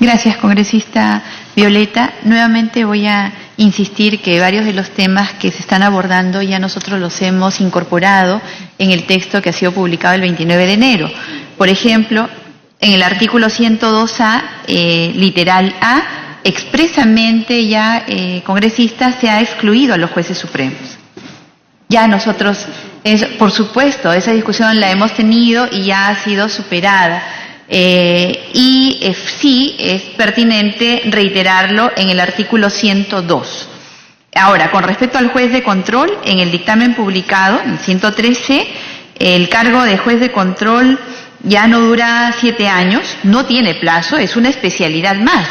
Gracias, congresista Violeta. Nuevamente voy a insistir que varios de los temas que se están abordando ya nosotros los hemos incorporado en el texto que ha sido publicado el 29 de enero. Por ejemplo, en el artículo 102A, literal A, expresamente ya, congresista, se ha excluido a los jueces supremos. Ya nosotros, por supuesto, esa discusión la hemos tenido y ya ha sido superada. Sí es pertinente reiterarlo en el artículo 102. Ahora, con respecto al juez de control, en el dictamen publicado, en 113, el cargo de juez de control ya no dura 7 años, no tiene plazo, es una especialidad más.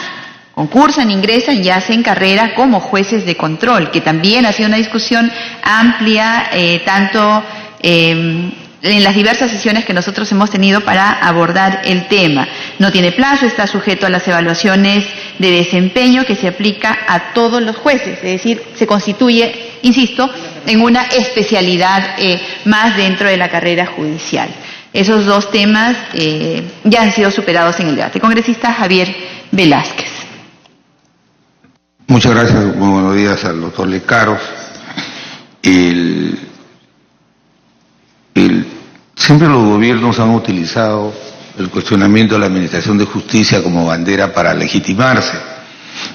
Concursan, ingresan y hacen carrera como jueces de control, que también ha sido una discusión amplia, tanto en las diversas sesiones que nosotros hemos tenido para abordar el tema. No tiene plazo, está sujeto a las evaluaciones de desempeño que se aplica a todos los jueces, es decir, se constituye, insisto, en una especialidad más dentro de la carrera judicial. Esos dos temas ya han sido superados en el debate. Congresista Javier Velázquez. Muchas gracias, muy buenos días al doctor Lecaros. Siempre los gobiernos han utilizado el cuestionamiento de la Administración de Justicia como bandera para legitimarse,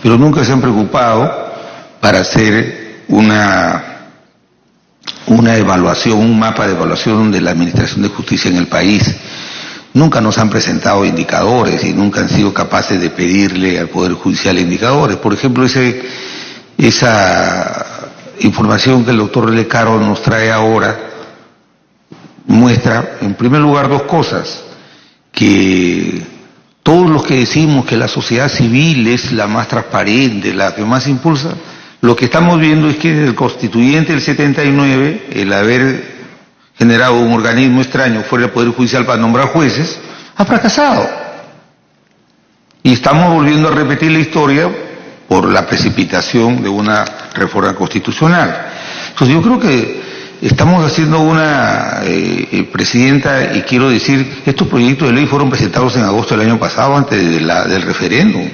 pero nunca se han preocupado para hacer una evaluación, un mapa de evaluación de la Administración de Justicia en el país. Nunca nos han presentado indicadores y nunca han sido capaces de pedirle al Poder Judicial indicadores. Por ejemplo, esa información que el doctor Lecaros nos trae ahora muestra, en primer lugar, dos cosas: que todos los que decimos que la sociedad civil es la más transparente, la que más impulsa, lo que estamos viendo es que desde el constituyente del 79, el haber generado un organismo extraño fuera del Poder Judicial para nombrar jueces, ha fracasado. Y estamos volviendo a repetir la historia por la precipitación de una reforma constitucional. Entonces yo creo que estamos haciendo una, Presidenta, y quiero decir, estos proyectos de ley fueron presentados en agosto del año pasado, antes del referéndum.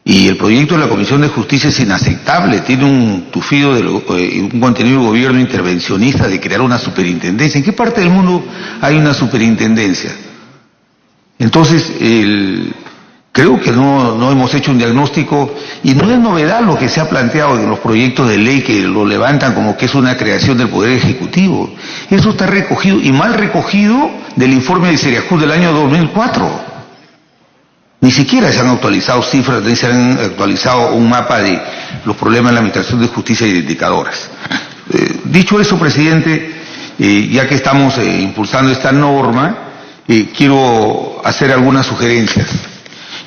Y el proyecto de la Comisión de Justicia es inaceptable, tiene un tufido, un contenido de gobierno intervencionista de crear una superintendencia. ¿En qué parte del mundo hay una superintendencia? Entonces, creo que no hemos hecho un diagnóstico, y no es novedad lo que se ha planteado en los proyectos de ley que lo levantan como que es una creación del Poder Ejecutivo. Eso está recogido, y mal recogido, del informe de Seriajud del año 2004. Ni siquiera se han actualizado cifras, ni se han actualizado un mapa de los problemas de la Administración de Justicia y de indicadores. Dicho eso, Presidente, ya que estamos impulsando esta norma, quiero hacer algunas sugerencias.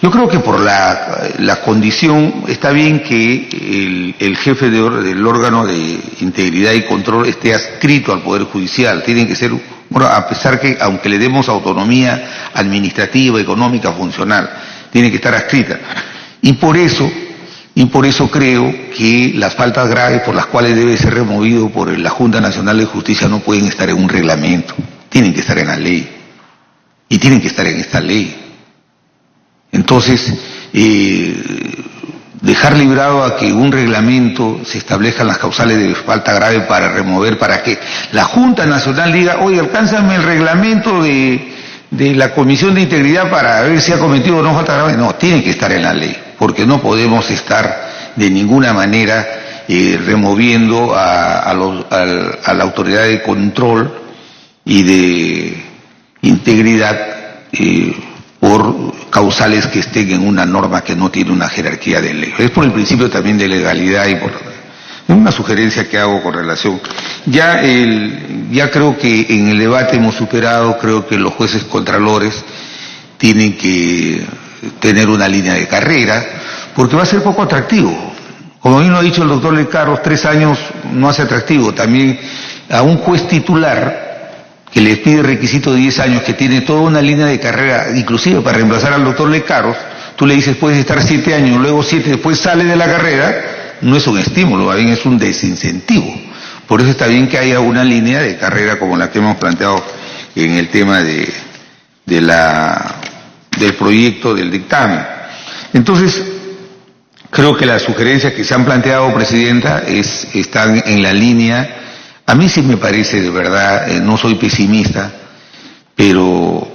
Yo creo que por la condición, está bien que el jefe del órgano de integridad y control esté adscrito al Poder Judicial. Tienen que ser, bueno, a pesar que, aunque le demos autonomía administrativa, económica, funcional, tiene que estar adscrita. Y por eso creo que las faltas graves por las cuales debe ser removido por la Junta Nacional de Justicia no pueden estar en un reglamento, tienen que estar en la ley. Y tienen que estar en esta ley. Entonces, dejar librado a que un reglamento se establezcan las causales de falta grave para remover, para que la Junta Nacional diga, oye, alcánzame el reglamento de la Comisión de Integridad para ver si ha cometido o no falta grave. No, tiene que estar en la ley, porque no podemos estar de ninguna manera removiendo a la autoridad de control y de integridad por causales que estén en una norma que no tiene una jerarquía de ley. Es por el principio también de legalidad y por una sugerencia que hago con relación. Ya creo que en el debate hemos superado, creo que los jueces contralores tienen que tener una línea de carrera, porque va a ser poco atractivo. Como bien lo ha dicho el doctor Lecaros, 3 años no hace atractivo. También a un juez titular que les pide requisito de 10 años, que tiene toda una línea de carrera, inclusive para reemplazar al doctor Lecaros, tú le dices puedes estar 7 años, luego 7, después sale de la carrera, no es un estímulo, más bien es un desincentivo. Por eso está bien que haya una línea de carrera como la que hemos planteado en el tema del proyecto del dictamen. Entonces, creo que las sugerencias que se han planteado, Presidenta, están en la línea. A mí sí me parece, de verdad, no soy pesimista, pero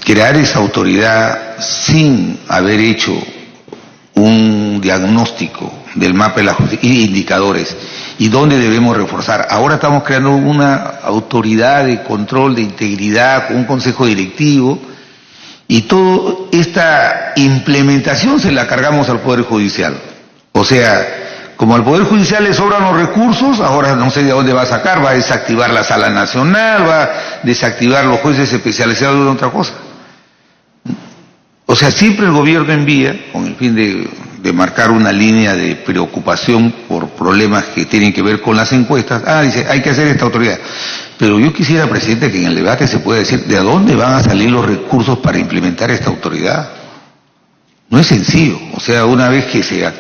crear esa autoridad sin haber hecho un diagnóstico del mapa de la justicia y indicadores y dónde debemos reforzar. Ahora estamos creando una autoridad de control de integridad con un consejo directivo y toda esta implementación se la cargamos al Poder Judicial. O sea, como al Poder Judicial le sobran los recursos, ahora no sé de dónde va a sacar, va a desactivar la Sala Nacional, va a desactivar los jueces especializados en otra cosa. O sea, siempre el gobierno envía, con el fin de marcar una línea de preocupación por problemas que tienen que ver con las encuestas, dice, hay que hacer esta autoridad. Pero yo quisiera, Presidente, que en el debate se pueda decir de dónde van a salir los recursos para implementar esta autoridad. No es sencillo. O sea, una vez que se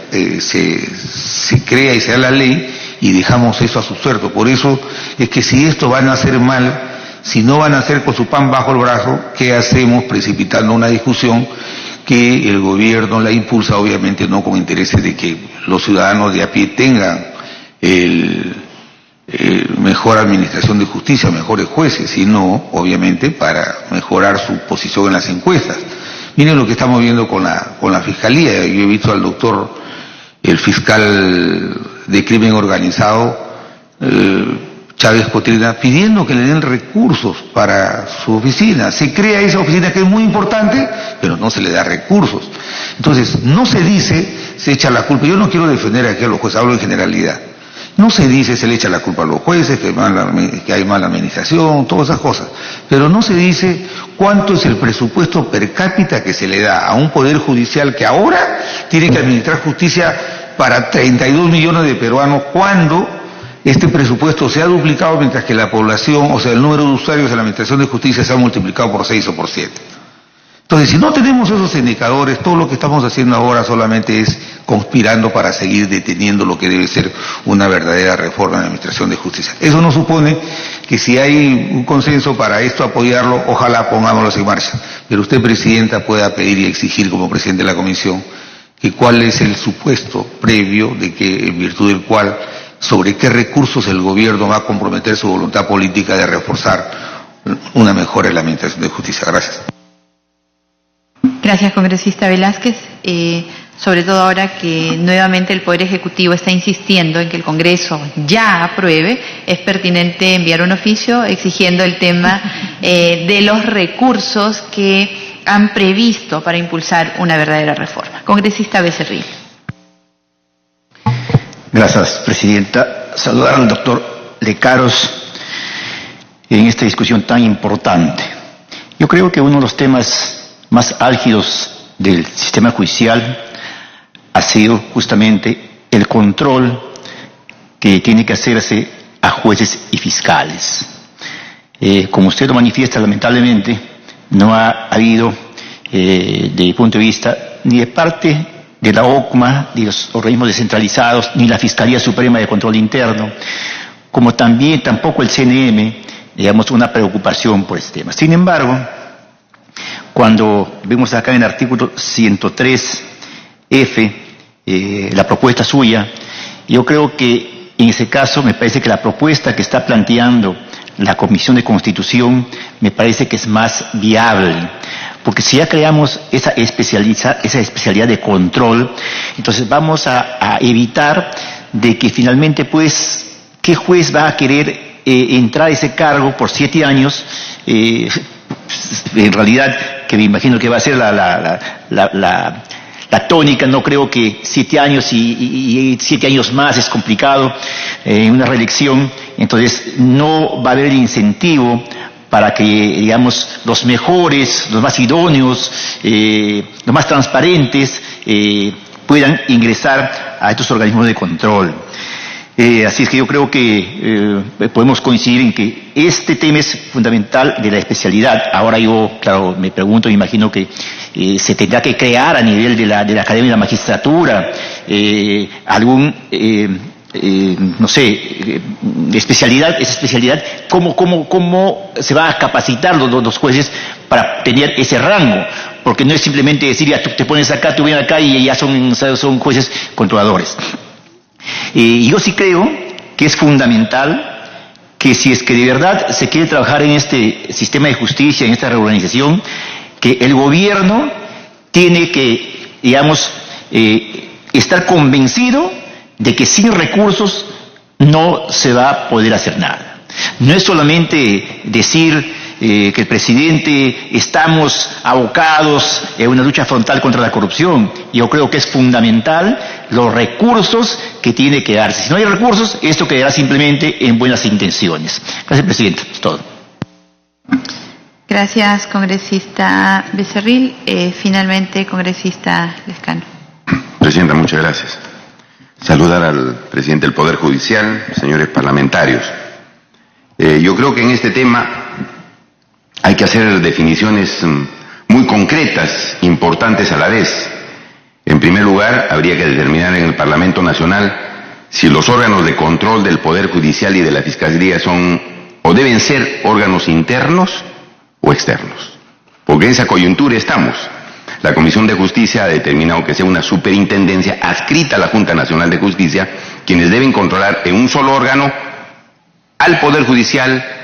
crea y se da la ley y dejamos eso a su suerte. Por eso es que si esto van a hacer mal, si no van a hacer con su pan bajo el brazo, ¿qué hacemos precipitando una discusión que el gobierno la impulsa, obviamente no con intereses de que los ciudadanos de a pie tengan mejor administración de justicia, mejores jueces, sino obviamente para mejorar su posición en las encuestas? Miren lo que estamos viendo con la Fiscalía. Yo he visto al doctor, el fiscal de crimen organizado, Chávez Cotrina, pidiendo que le den recursos para su oficina. Se crea esa oficina que es muy importante, pero no se le da recursos. Entonces, no se dice, se echa la culpa. Yo no quiero defender aquí a los jueces, hablo en generalidad. No se dice, se le echa la culpa a los jueces, que hay mala administración, todas esas cosas. Pero no se dice cuánto es el presupuesto per cápita que se le da a un poder judicial que ahora tiene que administrar justicia para 32 millones de peruanos, cuando este presupuesto se ha duplicado mientras que la población, o sea, el número de usuarios de la administración de justicia se ha multiplicado por 6 o por 7. Entonces, si no tenemos esos indicadores, todo lo que estamos haciendo ahora solamente es conspirando para seguir deteniendo lo que debe ser una verdadera reforma en la administración de justicia. Eso no supone que si hay un consenso para esto apoyarlo, ojalá pongámoslo en marcha. Pero usted, Presidenta, pueda pedir y exigir como Presidente de la Comisión que cuál es el supuesto previo de que, en virtud del cual, sobre qué recursos el gobierno va a comprometer su voluntad política de reforzar una mejora en la administración de justicia. Gracias. Gracias, congresista Velázquez. Sobre todo ahora que nuevamente el Poder Ejecutivo está insistiendo en que el Congreso ya apruebe, es pertinente enviar un oficio exigiendo el tema de los recursos que han previsto para impulsar una verdadera reforma. Congresista Becerril. Gracias, Presidenta. Saludar al doctor Lecaros en esta discusión tan importante. Yo creo que uno de los temas más álgidos del sistema judicial ha sido justamente el control que tiene que hacerse a jueces y fiscales. Como usted lo manifiesta, lamentablemente, no ha habido, desde mi punto de vista, ni de parte de la OCMA, ni los organismos descentralizados, ni la Fiscalía Suprema de Control Interno, como tampoco el CNM, digamos, una preocupación por este tema. Sin embargo, cuando vemos acá en el artículo 103F, la propuesta suya, yo creo que en ese caso me parece que la propuesta que está planteando la Comisión de Constitución me parece que es más viable, porque si ya creamos esa especialidad de control, entonces vamos a evitar de que finalmente, pues, ¿qué juez va a querer entrar a ese cargo por 7 años? En realidad, que me imagino que va a ser la tónica. No creo que 7 años y 7 años más es complicado en una reelección. Entonces no va a haber el incentivo para que, digamos, los mejores, los más idóneos, los más transparentes puedan ingresar a estos organismos de control. Así es que yo creo que podemos coincidir en que este tema es fundamental de la especialidad. Ahora yo, claro, me pregunto, me imagino que se tendrá que crear a nivel de la Academia de la Magistratura algún, no sé, esa especialidad, ¿cómo se va a capacitar los jueces para tener ese rango? porque no es simplemente decir, ya tú te pones acá, tú vienes acá y ya son jueces controladores. Y yo sí creo que es fundamental que si es que de verdad se quiere trabajar en este sistema de justicia, en esta reorganización, que el gobierno tiene que, digamos, estar convencido de que sin recursos no se va a poder hacer nada. No es solamente decir que el presidente estamos abocados en una lucha frontal contra la corrupción. Yo creo que es fundamental los recursos que tiene que darse. Si no hay recursos, esto quedará simplemente en buenas intenciones. Gracias, presidente. Es todo. Gracias, congresista Becerril. Finalmente, congresista Lescano. Presidenta, muchas gracias. Saludar al presidente del Poder Judicial, señores parlamentarios. Yo creo que en este tema hay que hacer definiciones muy concretas, importantes a la vez. En primer lugar, habría que determinar en el Parlamento Nacional si los órganos de control del Poder Judicial y de la Fiscalía son o deben ser órganos internos o externos. Porque en esa coyuntura estamos. La Comisión de Justicia ha determinado que sea una superintendencia adscrita a la Junta Nacional de Justicia, quienes deben controlar en un solo órgano al Poder Judicial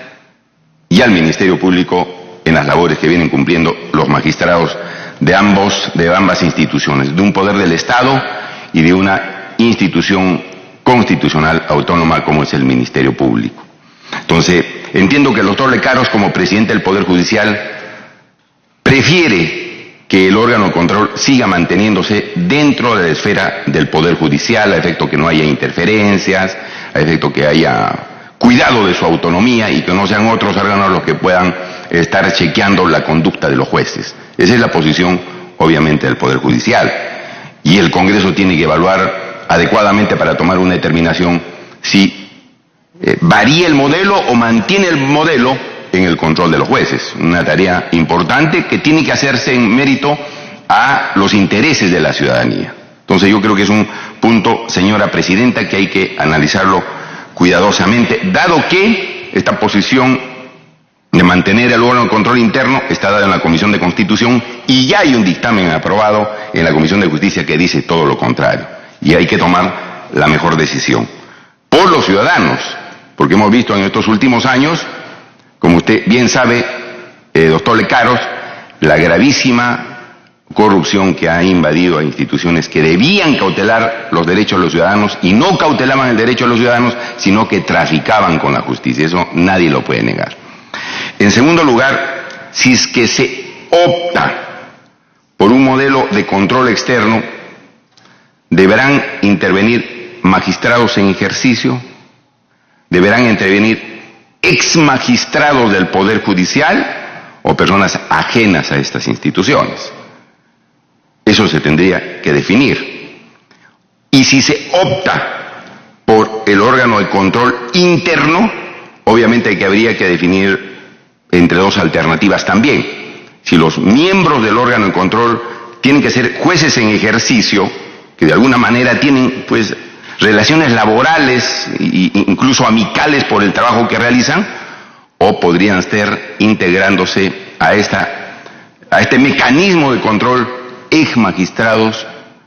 y al Ministerio Público en las labores que vienen cumpliendo los magistrados de ambas instituciones, de un poder del Estado y de una institución constitucional autónoma como es el Ministerio Público. Entonces, entiendo que el doctor Lecaros, como presidente del Poder Judicial, prefiere que el órgano de control siga manteniéndose dentro de la esfera del Poder Judicial, a efecto que no haya interferencias, a efecto que haya cuidado de su autonomía y que no sean otros órganos los que puedan estar chequeando la conducta de los jueces. Esa es la posición, obviamente, del Poder Judicial. Y el Congreso tiene que evaluar adecuadamente para tomar una determinación si varía el modelo o mantiene el modelo en el control de los jueces. Una tarea importante que tiene que hacerse en mérito a los intereses de la ciudadanía. Entonces yo creo que es un punto, señora presidenta, que hay que analizarlo cuidadosamente, dado que esta posición de mantener el órgano de control interno está dada en la Comisión de Constitución y ya hay un dictamen aprobado en la Comisión de Justicia que dice todo lo contrario. Y hay que tomar la mejor decisión por los ciudadanos, porque hemos visto en estos últimos años, como usted bien sabe, doctor Lecaros, la gravísima corrupción que ha invadido a instituciones que debían cautelar los derechos de los ciudadanos y no cautelaban el derecho de los ciudadanos, sino que traficaban con la justicia. Eso nadie lo puede negar. En segundo lugar, si es que se opta por un modelo de control externo, deberán intervenir magistrados en ejercicio, deberán intervenir ex magistrados del Poder Judicial o personas ajenas a estas instituciones. Eso se tendría que definir. Y si se opta por el órgano de control interno, obviamente que habría que definir entre dos alternativas también. Si los miembros del órgano de control tienen que ser jueces en ejercicio, que de alguna manera tienen pues relaciones laborales e incluso amicales por el trabajo que realizan, o podrían estar integrándose a este mecanismo de control ex magistrados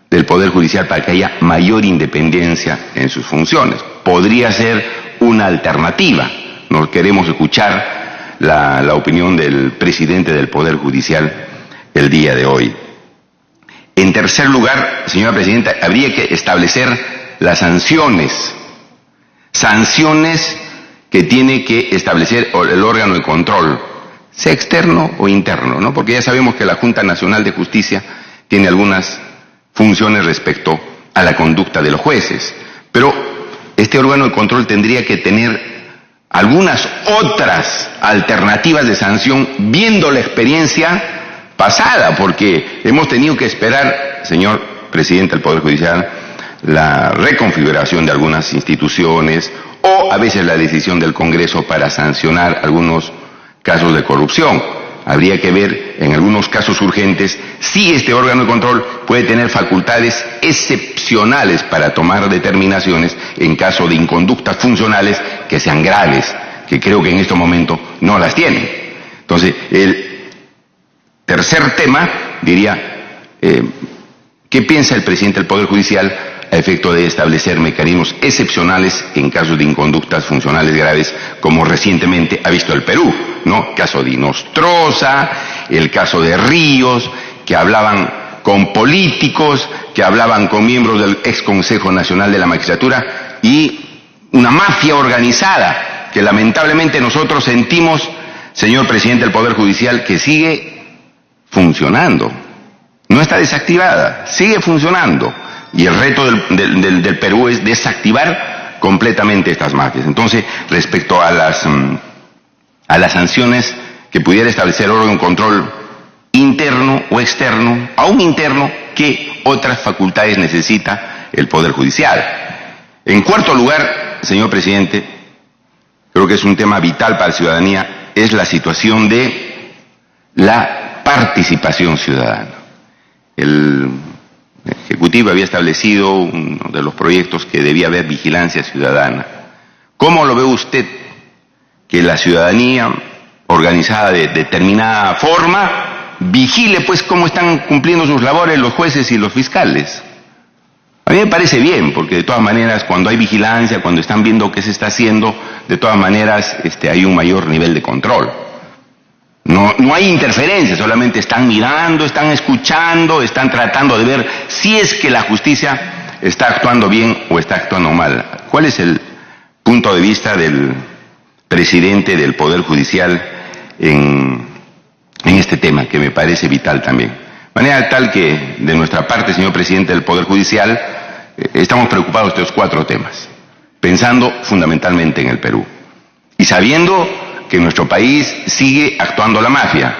del Poder Judicial para que haya mayor independencia en sus funciones. Podría ser una alternativa. No queremos escuchar la opinión del presidente del Poder Judicial el día de hoy. En tercer lugar, señora presidenta, habría que establecer las sanciones que tiene que establecer el órgano de control, sea externo o interno, ¿no? Porque ya sabemos que la Junta Nacional de Justicia tiene algunas funciones respecto a la conducta de los jueces, pero este órgano de control tendría que tener algunas otras alternativas de sanción viendo la experiencia pasada, porque hemos tenido que esperar, señor presidente del Poder Judicial, la reconfiguración de algunas instituciones o a veces la decisión del Congreso para sancionar algunos casos de corrupción. Habría que ver en algunos casos urgentes si este órgano de control puede tener facultades excepcionales para tomar determinaciones en caso de inconductas funcionales que sean graves, que creo que en este momento no las tienen. Entonces, el tercer tema diría, ¿qué piensa el presidente del Poder Judicial a efecto de establecer mecanismos excepcionales en casos de inconductas funcionales graves, como recientemente ha visto el Perú, ¿no? Caso de Inostroza, el caso de Ríos, que hablaban con políticos, que hablaban con miembros del ex Consejo Nacional de la Magistratura, y una mafia organizada que lamentablemente nosotros sentimos, señor presidente del Poder Judicial, que sigue funcionando. No está desactivada, sigue funcionando. Y el reto del Perú es desactivar completamente estas mafias. Entonces, respecto a las sanciones que pudiera establecer el órgano de control interno o externo, aún interno, ¿qué otras facultades necesita el Poder Judicial? En cuarto lugar, señor presidente, creo que es un tema vital para la ciudadanía, es la situación de la participación ciudadana. El Ejecutivo había establecido uno de los proyectos que debía haber vigilancia ciudadana. ¿Cómo lo ve usted que la ciudadanía organizada de determinada forma vigile pues cómo están cumpliendo sus labores los jueces y los fiscales? A mí me parece bien, porque de todas maneras cuando hay vigilancia, cuando están viendo qué se está haciendo, de todas maneras hay un mayor nivel de control. No hay interferencia, solamente están mirando, están escuchando, están tratando de ver si es que la justicia está actuando bien o está actuando mal. ¿Cuál es el punto de vista del presidente del Poder Judicial en este tema, que me parece vital también? De manera tal que, de nuestra parte, señor presidente del Poder Judicial, estamos preocupados de estos 4 temas, pensando fundamentalmente en el Perú, y sabiendo que en nuestro país sigue actuando la mafia,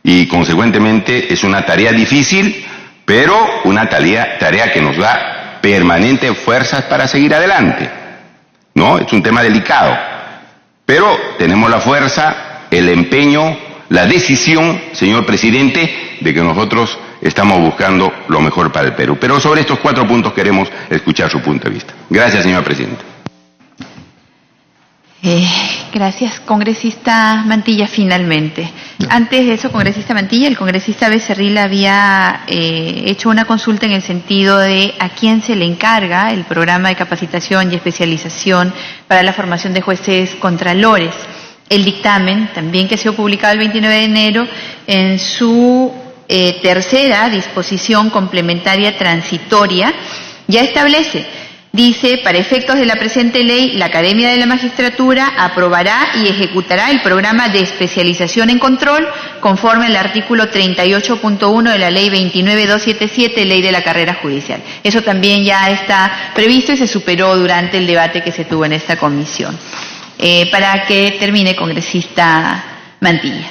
y consecuentemente es una tarea difícil, pero una tarea que nos da permanente fuerzas para seguir adelante, ¿no? Es un tema delicado, pero tenemos la fuerza, el empeño, la decisión, señor presidente, de que nosotros estamos buscando lo mejor para el Perú. Pero sobre estos 4 puntos queremos escuchar su punto de vista. Gracias, señor presidente. Gracias, congresista Mantilla, finalmente. Antes de eso, congresista Mantilla, el congresista Becerril había hecho una consulta en el sentido de a quién se le encarga el programa de capacitación y especialización para la formación de jueces contralores. El dictamen, también que ha sido publicado el 29 de enero, en su tercera disposición complementaria transitoria, ya establece. Dice, para efectos de la presente ley, la Academia de la Magistratura aprobará y ejecutará el programa de especialización en control conforme al artículo 38.1 de la Ley 29277, Ley de la Carrera Judicial. Eso también ya está previsto y se superó durante el debate que se tuvo en esta comisión. Para que termine, congresista Mantilla.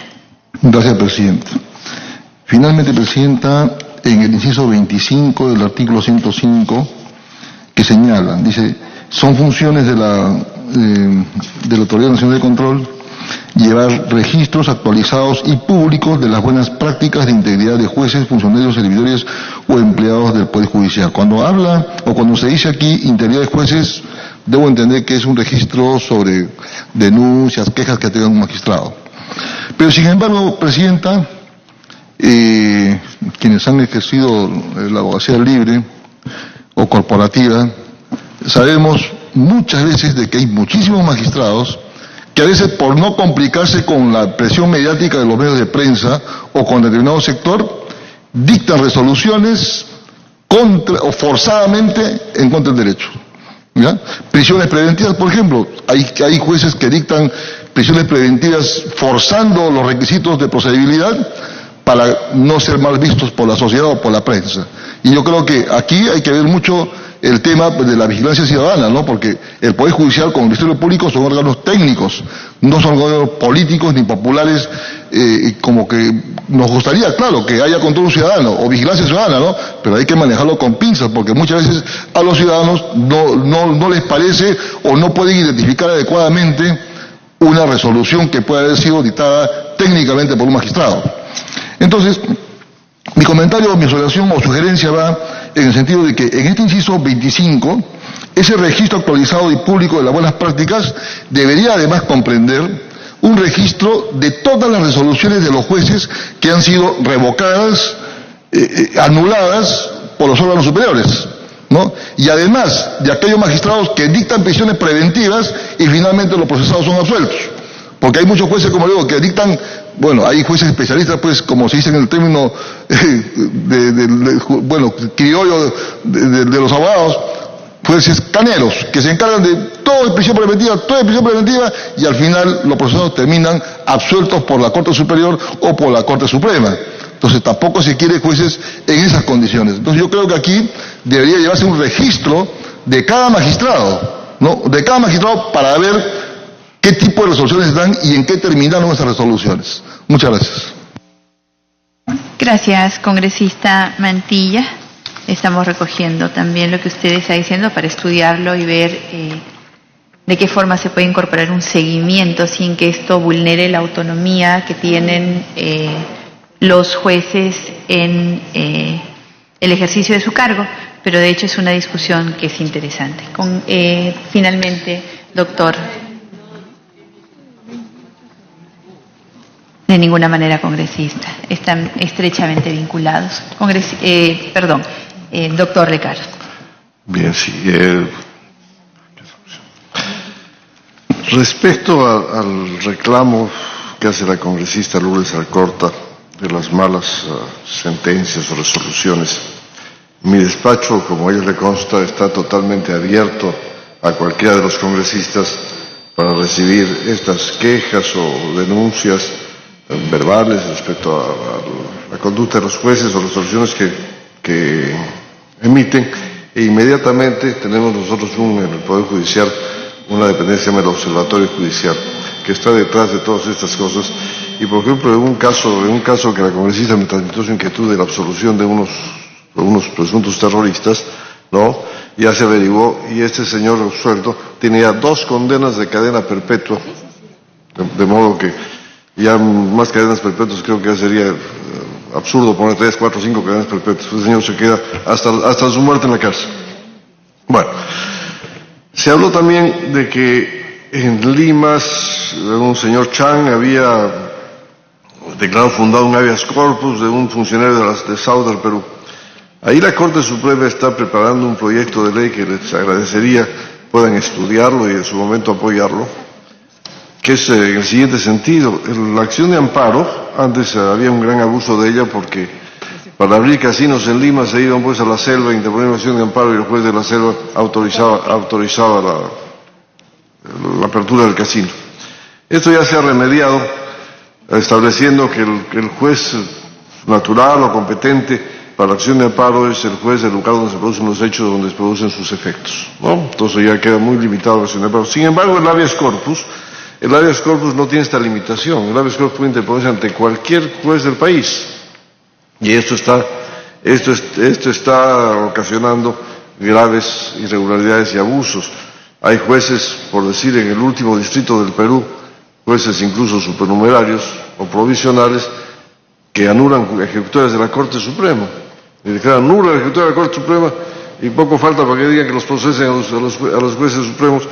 Gracias, Presidenta. Finalmente, Presidenta, en el inciso 25 del artículo 105, que señalan, dice, son funciones de la Autoridad Nacional de Control llevar registros actualizados y públicos de las buenas prácticas de integridad de jueces, funcionarios, servidores o empleados del Poder Judicial. Cuando habla o cuando se dice aquí integridad de jueces, debo entender que es un registro sobre denuncias, quejas que tenga un magistrado. Pero sin embargo, Presidenta, quienes han ejercido la abogacía libre o corporativa, sabemos muchas veces de que hay muchísimos magistrados que a veces, por no complicarse con la presión mediática de los medios de prensa o con determinado sector, dictan resoluciones contra o forzadamente en contra del derecho. ¿Ya? Prisiones preventivas, por ejemplo, hay jueces que dictan prisiones preventivas forzando los requisitos de procedibilidad para no ser mal vistos por la sociedad o por la prensa. Y yo creo que aquí hay que ver mucho el tema de la vigilancia ciudadana, ¿no? Porque el Poder Judicial con el Ministerio Público son órganos técnicos, no son órganos políticos ni populares, como que nos gustaría, claro, que haya control ciudadano o vigilancia ciudadana, ¿no? Pero hay que manejarlo con pinzas, porque muchas veces a los ciudadanos no les parece o no pueden identificar adecuadamente una resolución que pueda haber sido dictada técnicamente por un magistrado. Entonces, mi comentario, mi observación o sugerencia va en el sentido de que en este inciso 25, ese registro actualizado y público de las buenas prácticas debería además comprender un registro de todas las resoluciones de los jueces que han sido revocadas, anuladas por los órganos superiores, ¿no? Y además de aquellos magistrados que dictan prisiones preventivas y finalmente los procesados son absueltos. Porque hay muchos jueces, como digo, que dictan, bueno, hay jueces especialistas, pues, como se dice en el término, criollo de los abogados, jueces caneros, que se encargan de todo de prisión preventiva, y al final los procesados terminan absueltos por la Corte Superior o por la Corte Suprema. Entonces tampoco se quiere jueces en esas condiciones. Entonces yo creo que aquí debería llevarse un registro de cada magistrado, ¿no? De cada magistrado, para ver qué tipo de resoluciones dan y en qué terminaron esas resoluciones. Muchas gracias. Gracias, congresista Mantilla. Estamos recogiendo también lo que usted está diciendo para estudiarlo y ver de qué forma se puede incorporar un seguimiento sin que esto vulnere la autonomía que tienen los jueces en el ejercicio de su cargo, pero de hecho es una discusión que es interesante. Finalmente, doctor. De ninguna manera, congresista. Están estrechamente vinculados. Doctor Lecarro. Bien, sí. Respecto al reclamo que hace la congresista Lourdes Alcorta de las malas sentencias o resoluciones, mi despacho, como a ella le consta, está totalmente abierto a cualquiera de los congresistas para recibir estas quejas o denuncias verbales respecto a la conducta de los jueces o resoluciones que emiten, e inmediatamente tenemos nosotros en el Poder Judicial una dependencia del Observatorio Judicial que está detrás de todas estas cosas. Y por ejemplo, en un caso que la congresista me transmitió su inquietud de la absolución de unos presuntos terroristas, ¿no? Ya se averiguó, y este señor absuelto tenía 2 condenas de cadena perpetua, de modo que ya más cadenas perpetuas creo que ya sería absurdo poner 3, 4, 5 cadenas perpetuas. El señor se queda hasta su muerte en la cárcel. Bueno, se habló también de que en Limas un señor Chan había declarado fundado un habeas corpus de un funcionario de SAU del Perú. Ahí la Corte Suprema está preparando un proyecto de ley que les agradecería puedan estudiarlo y en su momento apoyarlo, que es en el siguiente sentido. La acción de amparo, antes había un gran abuso de ella porque para abrir casinos en Lima se iban pues a la selva, interponían una acción de amparo y el juez de la selva autorizaba la apertura del casino. Esto ya se ha remediado estableciendo que el juez natural o competente para la acción de amparo es el juez del lugar donde se producen los hechos, donde se producen sus efectos, ¿no? Entonces ya queda muy limitado la acción de amparo. Sin embargo, el habeas corpus no tiene esta limitación. El habeas corpus puede interponerse ante cualquier juez del país. Y esto está ocasionando graves irregularidades y abusos. Hay jueces, por decir, en el último distrito del Perú, jueces incluso supernumerarios o provisionales, que anulan ejecutores de la Corte Suprema. Y declaran nula la ejecutoria de la Corte Suprema y poco falta para que digan que los procesen a los jueces supremos,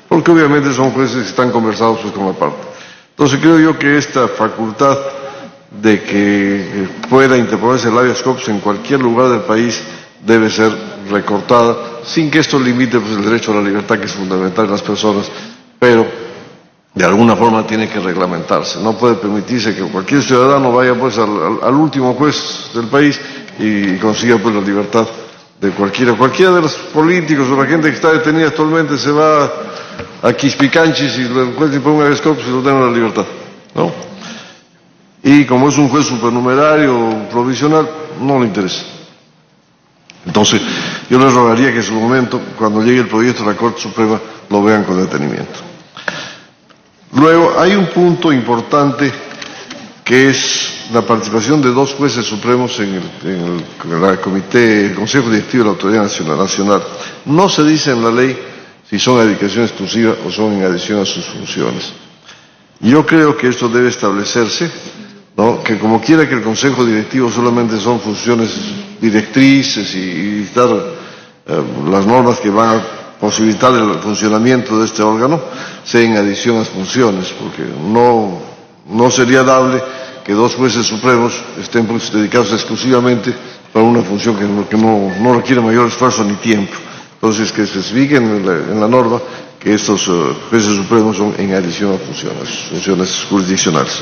porque obviamente son jueces que están conversados pues con la parte. Entonces creo yo que esta facultad de que pueda interponerse el habeas corpus en cualquier lugar del país debe ser recortada, sin que esto limite pues el derecho a la libertad, que es fundamental en las personas, pero de alguna forma tiene que reglamentarse. No puede permitirse que cualquier ciudadano vaya pues al último juez del país y consiga pues la libertad de cualquiera de los políticos o la gente que está detenida actualmente se va a Quispicanchis y el juez impone un habeas corpus y lo den la libertad, ¿no? Y como es un juez supernumerario o provisional, no le interesa. Entonces, yo les rogaría que en su momento, cuando llegue el proyecto de la Corte Suprema, lo vean con detenimiento. Luego, hay un punto importante que es la participación de 2 jueces supremos en el Consejo Directivo de la Autoridad Nacional. No se dice en la ley si son a dedicación exclusiva o son en adición a sus funciones. Yo creo que esto debe establecerse, ¿no? Que como quiera que el Consejo Directivo solamente son funciones directrices y dar las normas que van a posibilitar el funcionamiento de este órgano sea en adición a las funciones, porque no sería dable que dos jueces supremos estén pues dedicados exclusivamente para una función que no requiere mayor esfuerzo ni tiempo. Entonces, que se especifique en la norma que estos jueces supremos son en adición a funciones jurisdiccionales.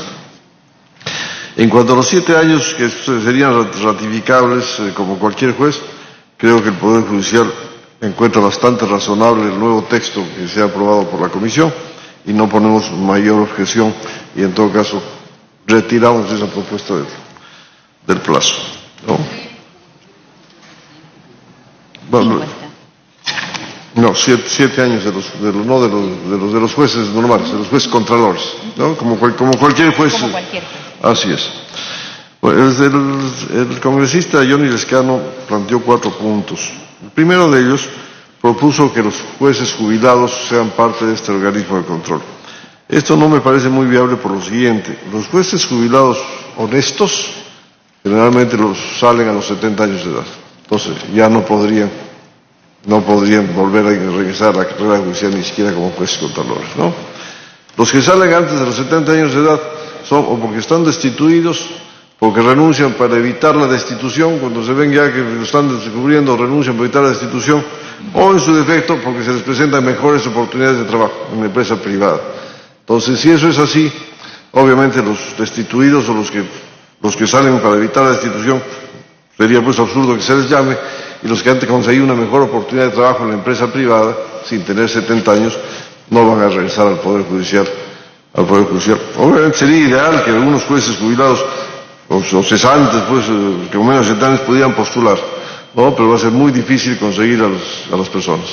En cuanto a los 7 años que serían ratificables como cualquier juez, creo que el Poder Judicial encuentra bastante razonable el nuevo texto que se ha aprobado por la Comisión y no ponemos mayor objeción y en todo caso retiramos esa propuesta del plazo, ¿no? Bueno, no, 7 años de los jueces normales, de los jueces contralores, ¿no? Como cualquier juez. Como cualquier juez. Así es. Pues el congresista Johnny Lescano planteó 4 puntos. El primero de ellos propuso que los jueces jubilados sean parte de este organismo de control. Esto no me parece muy viable por lo siguiente. Los jueces jubilados honestos generalmente salen a los 70 años de edad. Entonces ya no podrían volver a regresar a la carrera judicial ni siquiera como jueces contralores, ¿no? Los que salen antes de los 70 años de edad son o porque están destituidos, porque renuncian para evitar la destitución, cuando se ven ya que lo están descubriendo, renuncian para evitar la destitución, o en su defecto porque se les presentan mejores oportunidades de trabajo en la empresa privada. Entonces, si eso es así, obviamente los destituidos o los que salen para evitar la destitución, sería pues absurdo que se les llame, y los que han conseguido una mejor oportunidad de trabajo en la empresa privada, sin tener 70 años, no van a regresar al Poder Judicial. Obviamente sería ideal que algunos jueces jubilados o cesantes, pues, que con menos de 70 años pudieran postular, ¿no? Pero va a ser muy difícil conseguir a las personas.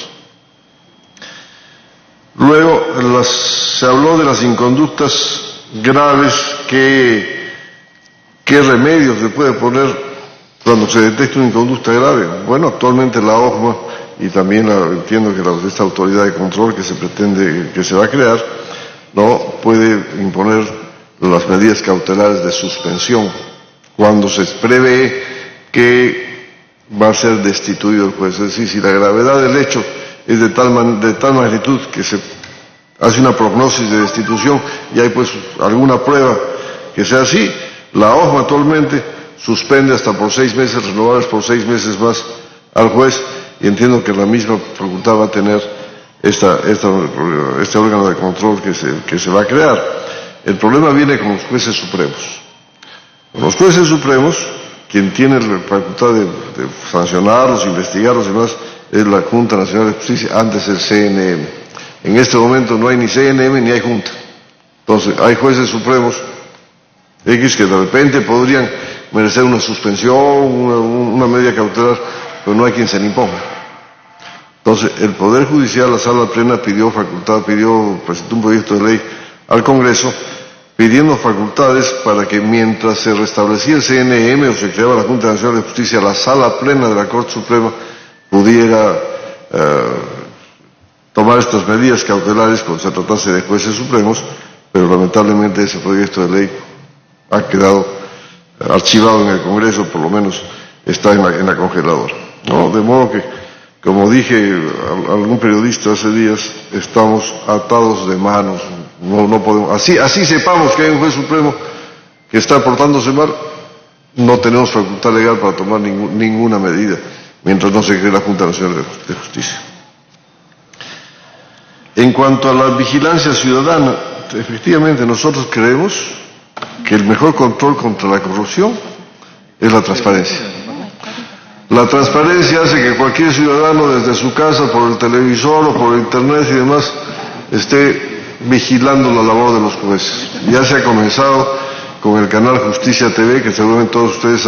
Luego, se habló de las inconductas graves, ¿qué remedios se puede poner cuando se detecta una inconducta grave? Bueno, actualmente la OJMA, y también entiendo que esta autoridad de control que se pretende, que se va a crear, no puede imponer las medidas cautelares de suspensión cuando se prevé que va a ser destituido el juez. Es decir, si la gravedad del hecho es de tal magnitud que se hace una prognosis de destitución y hay pues alguna prueba que sea así, la OJMA actualmente suspende hasta por 6 meses, renovables por 6 meses más al juez, y entiendo que la misma facultad va a tener este órgano de control que se va a crear. El problema viene con los jueces supremos. Con los jueces supremos, quien tiene la facultad de sancionarlos, investigarlos y demás, es la Junta Nacional de Justicia, antes el CNM. En este momento no hay ni CNM ni hay Junta. Entonces, hay jueces supremos X que de repente podrían merecer una suspensión, una medida cautelar, pero no hay quien se le imponga. Entonces, el Poder Judicial, la Sala Plena presentó un proyecto de ley al Congreso pidiendo facultades para que mientras se restablecía el CNM o se creaba la Junta Nacional de Justicia, la Sala Plena de la Corte Suprema pudiera tomar estas medidas cautelares cuando se tratase de jueces supremos, pero lamentablemente ese proyecto de ley ha quedado archivado en el Congreso, por lo menos está en la congeladora, ¿no? De modo que, como dije a algún periodista hace días, estamos atados de manos, no podemos, así sepamos que hay un juez supremo que está portándose mal, no tenemos facultad legal para tomar ninguna medida, mientras no se cree la Junta Nacional de Justicia. En cuanto a la vigilancia ciudadana, efectivamente nosotros creemos que el mejor control contra la corrupción es la transparencia. La transparencia hace que cualquier ciudadano desde su casa, por el televisor o por internet y demás, esté vigilando la labor de los jueces. Ya se ha comenzado con el canal Justicia TV, que seguramente todos ustedes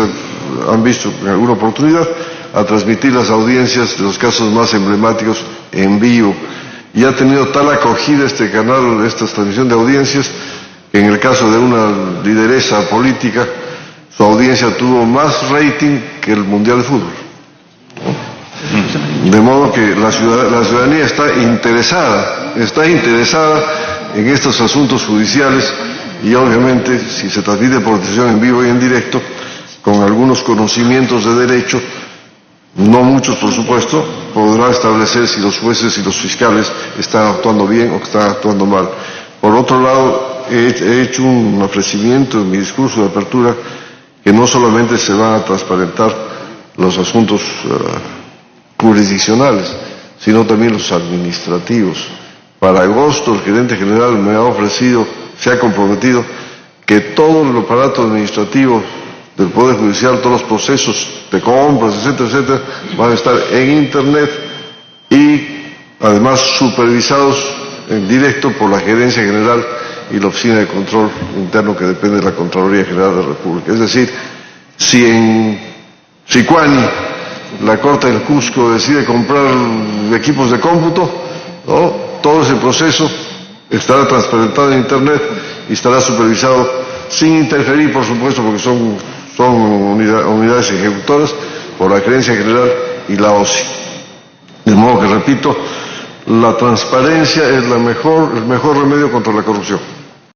han visto en alguna oportunidad, a transmitir las audiencias de los casos más emblemáticos en vivo. Y ha tenido tal acogida este canal, esta transmisión de audiencias, que en el caso de una lideresa política, su audiencia tuvo más rating que el Mundial de Fútbol. De modo que la ciudadanía está interesada en estos asuntos judiciales, y obviamente si se transmite por televisión en vivo y en directo, con algunos conocimientos de derecho, no muchos por supuesto, podrá establecer si los jueces y los fiscales están actuando bien o están actuando mal. Por otro lado, he hecho un ofrecimiento en mi discurso de apertura que no solamente se van a transparentar los asuntos jurisdiccionales, sino también los administrativos. Para agosto el gerente general me ha ofrecido, se ha comprometido que todo el aparato administrativo del Poder Judicial, todos los procesos de compras, etcétera, etcétera, van a estar en Internet y además supervisados en directo por la Gerencia General y la Oficina de Control Interno que depende de la Contraloría General de la República. Es decir, si en Sicuani la Corte del Cusco decide comprar equipos de cómputo, ¿no?, todo ese proceso estará transparentado en Internet y estará supervisado sin interferir, por supuesto, porque son unidades ejecutoras por la Gerencia General y la OSI. De modo que, repito, la transparencia es el mejor remedio contra la corrupción.